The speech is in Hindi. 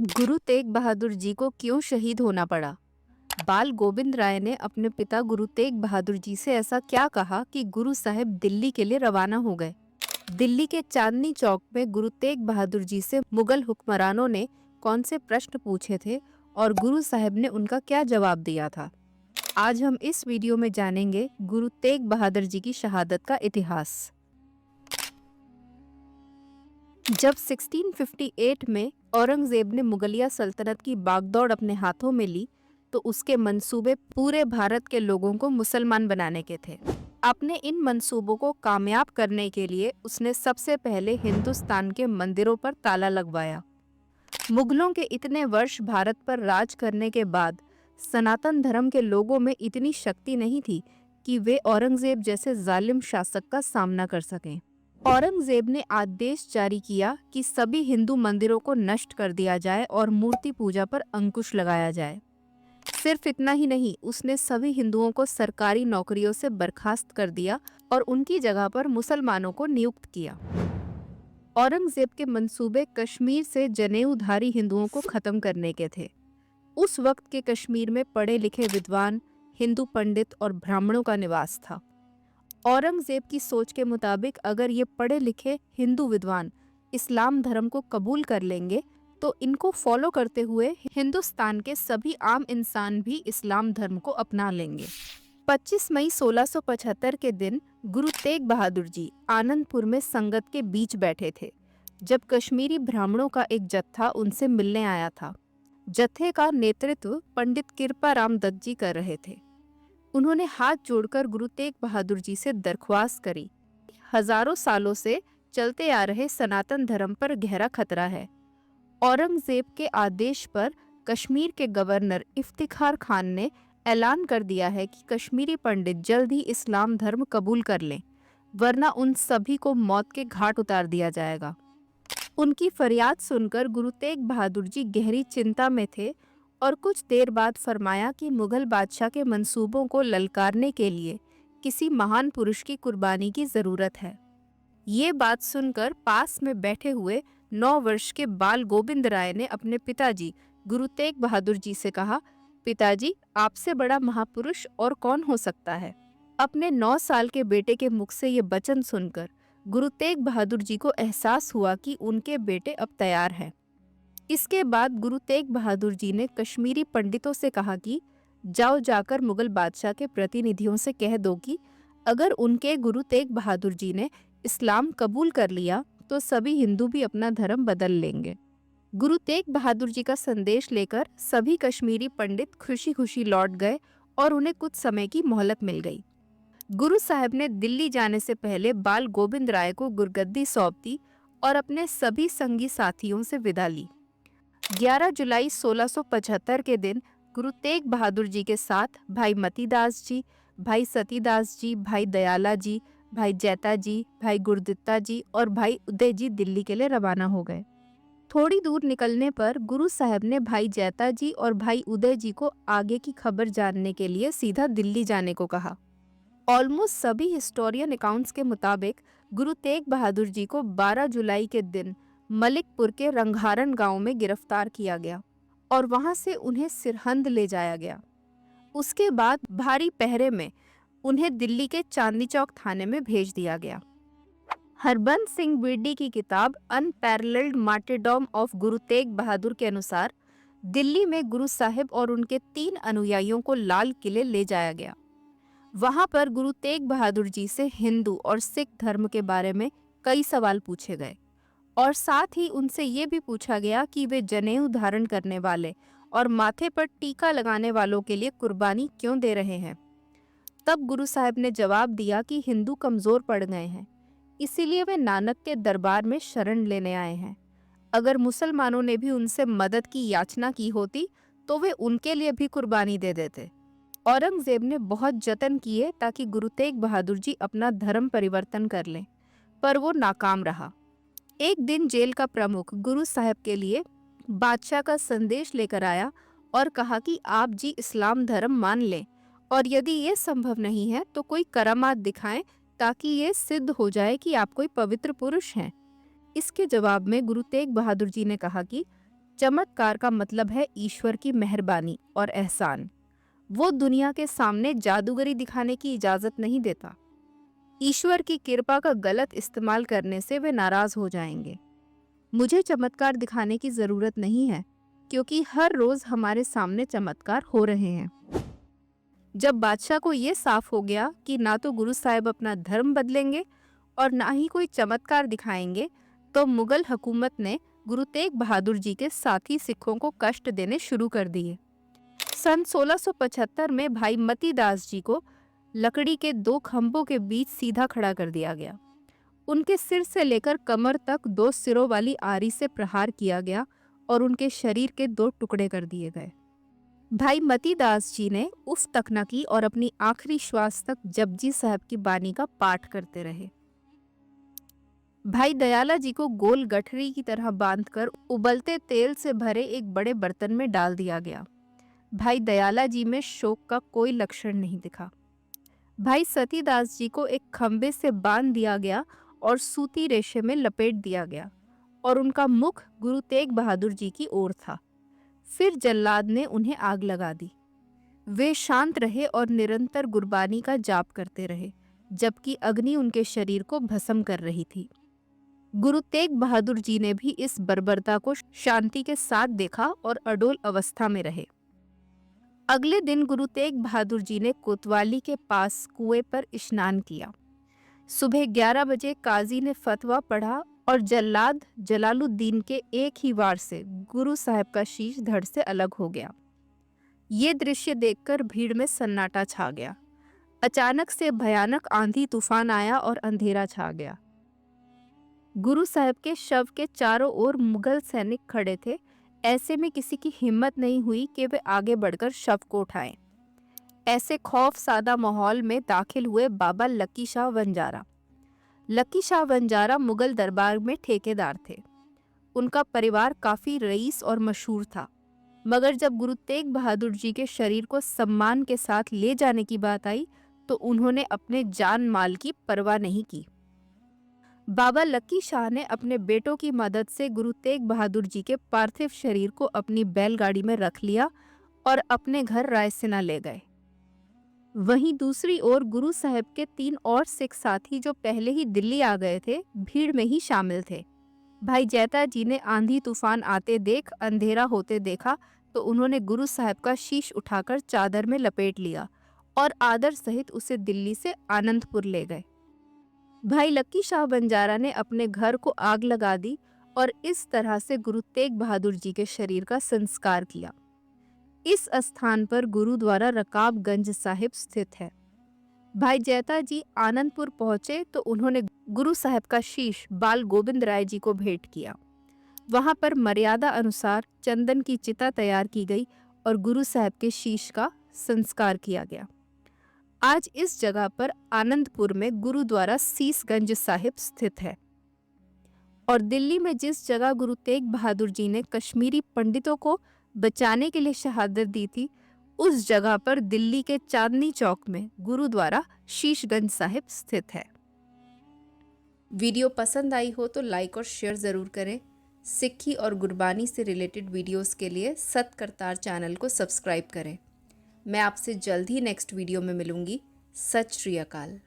गुरु तेग बहादुर जी को क्यों शहीद होना पड़ा? बाल गोविंद राय ने अपने पिता गुरु तेग बहादुर जी से ऐसा क्या कहा कि गुरु साहिब दिल्ली के लिए रवाना हो गए? दिल्ली के चांदनी चौक में गुरु तेग बहादुर जी से मुगल हुक्मरानों ने कौन से प्रश्न पूछे थे और गुरु साहिब ने उनका क्या जवाब दिया था? आज हम इस वीडियो में जानेंगे गुरु तेग बहादुर जी की शहादत का इतिहास। जब 1658 में औरंगजेब ने मुगलिया सल्तनत की बागडोर अपने हाथों में ली, तो उसके मंसूबे पूरे भारत के लोगों को मुसलमान बनाने के थे। अपने इन मंसूबों को कामयाब करने के लिए उसने सबसे पहले हिंदुस्तान के मंदिरों पर ताला लगवाया। मुगलों के इतने वर्ष भारत पर राज करने के बाद सनातन धर्म के लोगों में इतनी शक्ति नहीं थी कि वे औरंगजेब जैसे जालिम शासक का सामना कर सकें। औरंगजेब ने आदेश जारी किया कि सभी हिंदू मंदिरों को नष्ट कर दिया जाए और मूर्ति पूजा पर अंकुश लगाया जाए। सिर्फ इतना ही नहीं, उसने सभी हिंदुओं को सरकारी नौकरियों से बर्खास्त कर दिया और उनकी जगह पर मुसलमानों को नियुक्त किया। औरंगजेब के मंसूबे कश्मीर से जनेऊधारी हिंदुओं को खत्म करने के थे। उस वक्त के कश्मीर में पढ़े लिखे विद्वान, हिंदू पंडित और ब्राह्मणों का निवास था। औरंगजेब की सोच के मुताबिक अगर ये पढ़े लिखे हिंदू विद्वान इस्लाम धर्म को कबूल कर लेंगे तो इनको फॉलो करते हुए हिंदुस्तान के सभी आम इंसान भी इस्लाम धर्म को अपना लेंगे। 25 मई 1675 के दिन गुरु तेग बहादुर जी आनंदपुर में संगत के बीच बैठे थे, जब कश्मीरी ब्राह्मणों का एक जत्था उनसे मिलने आया था। जत्थे का नेतृत्व पंडित कृपाराम दत्त जी कर रहे थे। उन्होंने हाथ जोड़कर गुरु तेग बहादुर जी से दरख्वास्त करी। हजारों सालों से चलते आ रहे सनातन धर्म पर गहरा खतरा है। औरंगजेब के आदेश पर कश्मीर के गवर्नर इफ्तिखार खान ने ऐलान कर दिया है कि कश्मीरी पंडित जल्द ही इस्लाम धर्म कबूल कर लें, वरना उन सभी को मौत के घाट उतार दिया जाएगा। उनकी फरियाद सुनकर गुरु तेग बहादुर जी गहरी चिंता में थे और कुछ देर बाद फरमाया कि मुगल बादशाह के मंसूबों को ललकारने के लिए किसी महान पुरुष की कुर्बानी की जरूरत है। ये बात सुनकर पास में बैठे हुए 9 वर्ष के बाल गोविंद राय ने अपने पिताजी गुरु तेग बहादुर जी से कहा, पिताजी, आपसे बड़ा महापुरुष और कौन हो सकता है? अपने 9 साल के बेटे के मुख से ये वचन सुनकर गुरु तेग बहादुर जी को एहसास हुआ कि उनके बेटे अब तैयार हैं। इसके बाद गुरु तेग बहादुर जी ने कश्मीरी पंडितों से कहा कि जाओ जाकर मुगल बादशाह के प्रतिनिधियों से कह दो कि अगर उनके गुरु तेग बहादुर जी ने इस्लाम कबूल कर लिया तो सभी हिंदू भी अपना धर्म बदल लेंगे। गुरु तेग बहादुर जी का संदेश लेकर सभी कश्मीरी पंडित खुशी खुशी लौट गए और उन्हें कुछ समय की मोहलत मिल गई। गुरु साहब ने दिल्ली जाने से पहले बाल गोविंद राय को गुरगद्दी सौंप दी और अपने सभी संगी साथियों से विदा ली। 11 जुलाई 1675 के दिन गुरु तेग बहादुर जी के साथ भाई मतीदास जी, भाई सतीदास जी, भाई दयाला जी, भाई जैता जी, भाई गुरदित्ता जी और भाई उदय जी दिल्ली के लिए रवाना हो गए। थोड़ी दूर निकलने पर गुरु साहब ने भाई जैता जी और भाई उदय जी को आगे की खबर जानने के लिए सीधा दिल्ली जाने को कहा। ऑलमोस्ट सभी हिस्टोरियन अकाउंट्स के मुताबिक गुरु तेग बहादुर जी को 12 जुलाई के दिन मलिकपुर के रंघारन गांव में गिरफ्तार किया गया और वहां से उन्हें सिरहिंद ले जाया गया। उसके बाद भारी पहरे में उन्हें दिल्ली के चांदनी चौक थाने में भेज दिया गया। हरबंस सिंह बिरडी की किताब अनपैरेलल्ड मार्टिरडम ऑफ गुरु तेग बहादुर के अनुसार दिल्ली में गुरु साहिब और उनके 3 अनुयायियों को लाल किले ले जाया गया। वहां पर गुरु तेग बहादुर जी से हिंदू और सिख धर्म के बारे में कई सवाल पूछे गए और साथ ही उनसे ये भी पूछा गया कि वे जनेऊ धारण करने वाले और माथे पर टीका लगाने वालों के लिए कुर्बानी क्यों दे रहे हैं। तब गुरु साहब ने जवाब दिया कि हिंदू कमजोर पड़ गए हैं, इसीलिए वे नानक के दरबार में शरण लेने आए हैं। अगर मुसलमानों ने भी उनसे मदद की याचना की होती तो वे उनके लिए भी कुर्बानी दे देते। औरंगजेब ने बहुत जतन किए ताकि गुरु तेग बहादुर जी अपना धर्म परिवर्तन कर लें, पर वो नाकाम रहा। एक दिन जेल का प्रमुख गुरु साहब के लिए बादशाह का संदेश लेकर आया और कहा कि आप जी इस्लाम धर्म मान लें और यदि ये संभव नहीं है तो कोई करामात दिखाएं ताकि ये सिद्ध हो जाए कि आप कोई पवित्र पुरुष हैं। इसके जवाब में गुरु तेग बहादुर जी ने कहा कि चमत्कार का मतलब है ईश्वर की मेहरबानी और एहसान। वो दुनिया के सामने जादूगरी दिखाने की इजाजत नहीं देता। ईश्वर की कृपा का गलत इस्तेमाल करने से वे नाराज हो जाएंगे। मुझे चमत्कार दिखाने की जरूरत नहीं है, क्योंकि हर रोज हमारे सामने चमत्कार हो रहे हैं। जब बादशाह को ये साफ हो गया कि ना तो गुरु साहिब अपना धर्म बदलेंगे और ना ही कोई चमत्कार दिखाएंगे, तो मुगल हुकूमत ने गुरु तेग बहादुर जी के साथी सिखों को कष्ट देने शुरू कर दिए। सन 1675 में भाई मती दास जी को लकड़ी के 2 खंभों के बीच सीधा खड़ा कर दिया गया। उनके सिर से लेकर कमर तक 2 सिरों वाली आरी से प्रहार किया गया और उनके शरीर के 2 टुकड़े कर दिए गए। भाई मती दास जी ने उफ तक न की और अपनी आखिरी श्वास तक जपजी साहब की बानी का पाठ करते रहे। भाई दयाला जी को गोल गठरी की तरह बांधकर उबलते तेल से भरे एक बड़े बर्तन में डाल दिया गया। भाई दयाला जी में शोक का कोई लक्षण नहीं दिखा। भाई सतीदास जी को एक खंबे से बांध दिया गया और सूती रेशे में लपेट दिया गया और उनका मुख गुरु तेग बहादुर जी की ओर था। फिर जल्लाद ने उन्हें आग लगा दी। वे शांत रहे और निरंतर गुरबानी का जाप करते रहे, जबकि अग्नि उनके शरीर को भस्म कर रही थी। गुरु तेग बहादुर जी ने भी इस बर्बरता को शांति के साथ देखा और अडोल अवस्था में रहे। अगले दिन गुरु तेग बहादुर जी ने कोतवाली के पास कुएं पर स्नान किया। सुबह 11 बजे काजी ने फतवा पढ़ा और जल्लाद जलालुद्दीन के एक ही वार से गुरु साहब का शीश धड़ से अलग हो गया। ये दृश्य देखकर भीड़ में सन्नाटा छा गया। अचानक से भयानक आंधी तूफान आया और अंधेरा छा गया। गुरु साहब के शव के चारों ओर मुगल सैनिक खड़े थे। ऐसे में किसी की हिम्मत नहीं हुई कि वे आगे बढ़कर शव को उठाएं। ऐसे खौफ सादा माहौल में दाखिल हुए बाबा लकी शाह वंजारा। लकी शाह वंजारा मुगल दरबार में ठेकेदार थे। उनका परिवार काफी रईस और मशहूर था, मगर जब गुरु तेग बहादुर जी के शरीर को सम्मान के साथ ले जाने की बात आई तो उन्होंने अपने जान माल की परवाह नहीं की। बाबा लकी शाह ने अपने बेटों की मदद से गुरु तेग बहादुर जी के पार्थिव शरीर को अपनी बैलगाड़ी में रख लिया और अपने घर रायसीना ले गए। वहीं दूसरी ओर गुरु साहब के 3 और सिख साथी जो पहले ही दिल्ली आ गए थे, भीड़ में ही शामिल थे। भाई जैता जी ने आंधी तूफान आते देख अंधेरा होते देखा तो उन्होंने गुरु साहब का शीश उठाकर चादर में लपेट लिया और आदर सहित उसे दिल्ली से आनंदपुर ले गए। भाई लकी शाह बंजारा ने अपने घर को आग लगा दी और इस तरह से गुरु तेग बहादुर जी के शरीर का संस्कार किया। इस स्थान पर गुरुद्वारा रकाबगंज साहिब स्थित है। भाई जैता जी आनंदपुर पहुंचे तो उन्होंने गुरु साहब का शीश बाल गोविंद राय जी को भेंट किया। वहां पर मर्यादा अनुसार चंदन की चिता तैयार की गई और गुरु साहब के शीश का संस्कार किया गया। आज इस जगह पर आनंदपुर में गुरुद्वारा सीसगंज साहिब स्थित है। और दिल्ली में जिस जगह गुरु तेग बहादुर जी ने कश्मीरी पंडितों को बचाने के लिए शहादत दी थी, उस जगह पर दिल्ली के चांदनी चौक में गुरुद्वारा शीशगंज साहिब स्थित है। वीडियो पसंद आई हो तो लाइक और शेयर ज़रूर करें। सिक्खी और गुरबानी से रिलेटेड वीडियोस के लिए सत करतार चैनल को सब्सक्राइब करें। मैं आपसे जल्द ही नेक्स्ट वीडियो में मिलूंगी। सत श्री अकाल।